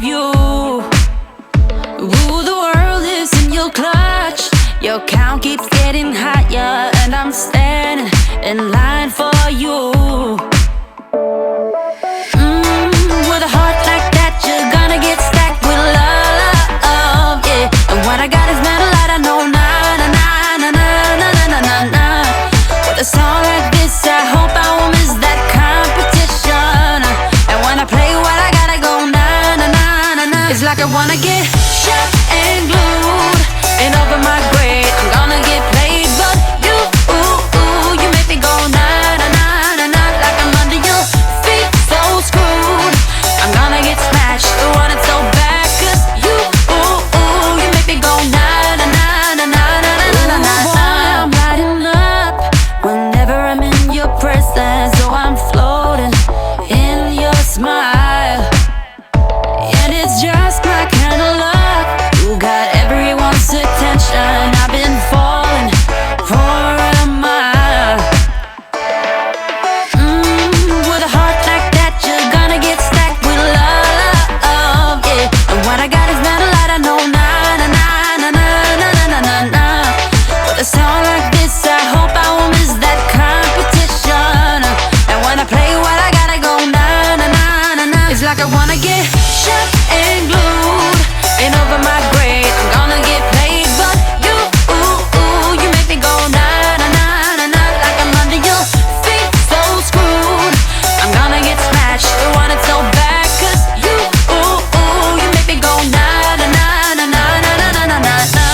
of you. Ooh, the world is in your clutch. Your count keeps getting higher, and I'm standing in line for you. With a heart like that, you're gonna get stacked with love, yeah. And what I got is not a lot, I know, nah, nah, nah, nah, nah, nah, nah, nah, nah. With a song like this, I hope I won't miss that competition. And when I play what I gotta go, nah, nah, nah, nah, nah. It's like I wanna get shot and glued and over my grave. I'm gonna get played, but you, you make me go, nah, nah, nah, nah, nah. Like I'm under your feet, so screwed. I'm gonna get smashed, want it so bad, 'cause you, you make me go, nah, nah, nah, nah, nah, nah, nah, nah, nah, nah. I'm lighting up whenever I'm in your presence, so I'm floating in your smile. And it's just my kind of luck. You got everyone's attention. I've been falling for a mile. With a heart like that, you're gonna get stacked with love, yeah. And what I got is not a lot, I know, nah, nah, nah, nah, nah, nah, nah, nah, nah. With a sound like this, I hope I won't miss that competition. And when I play what I gotta go, nah, nah, nah, nah, nah. It's like I wanna get shot and glued and over my grave. I'm gonna get played, but you, you make me go, nah, nah, nah, nah, nah. Like I'm under your feet, so screwed. I'm gonna get smashed, want it so bad, 'cause you, you make me go, nah, nah, nah, nah, nah, nah, nah, nah, nah, nah.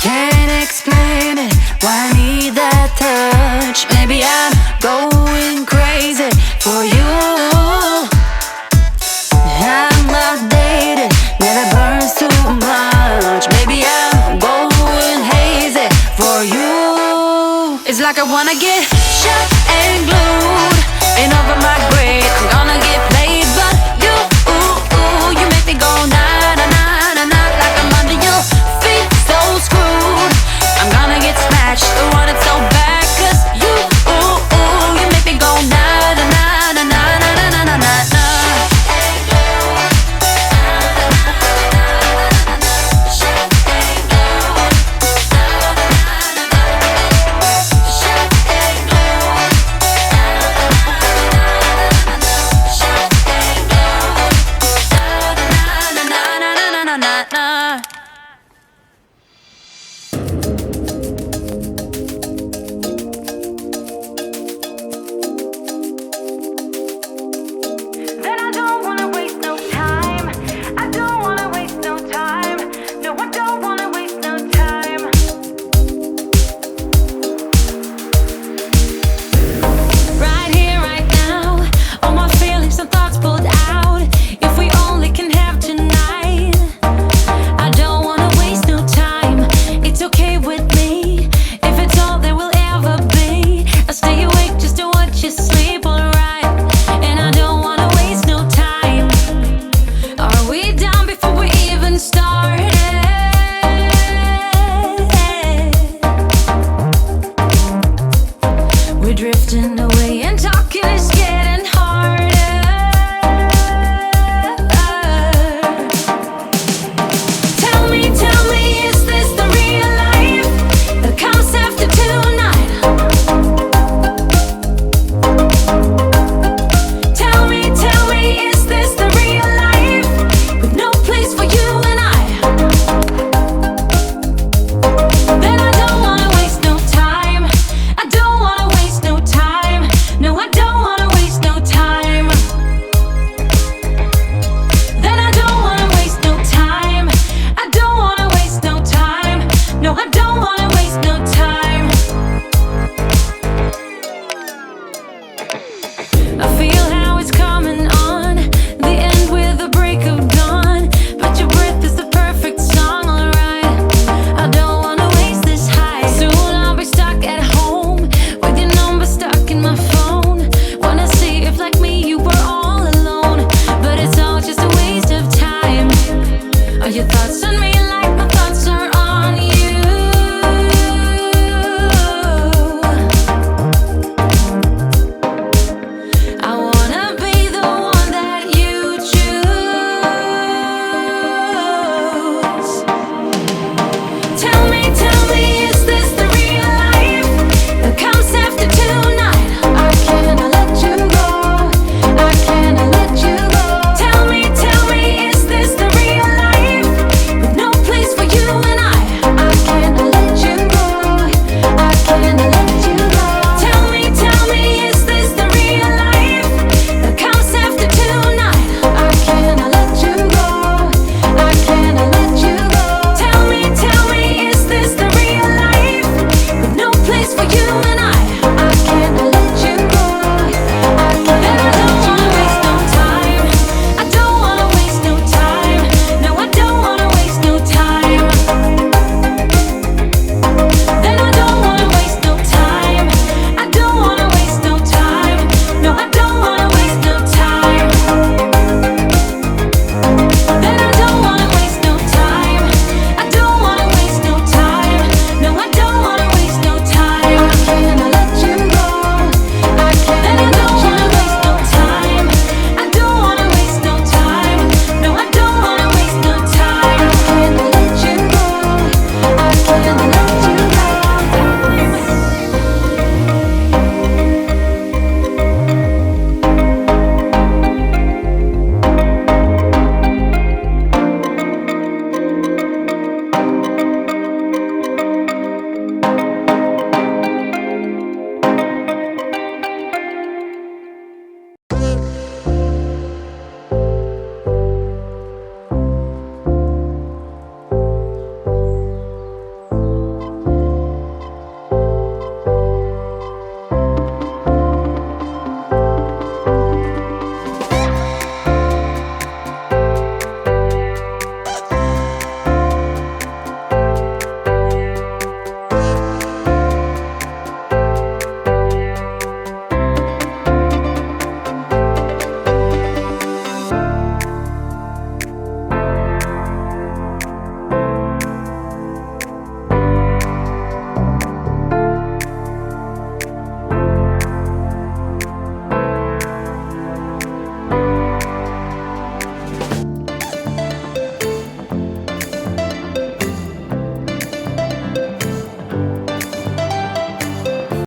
Can't explain it, why I need that touch. Maybe I'm going crazy for you. I'm outdated, never burns too much. Maybe I'm going hazy for you. It's like I wanna get shot and glued and over my grave. I'm gonna get played, but you, you make me go, nah, nah, nah, nah, nah. Like I'm under your feet, so screwed. I'm gonna get smashed, want it so bad, 'cause you, you make me go, nah, nah, nah, nah, nah, nah, nah, nah, nah, nah. tell me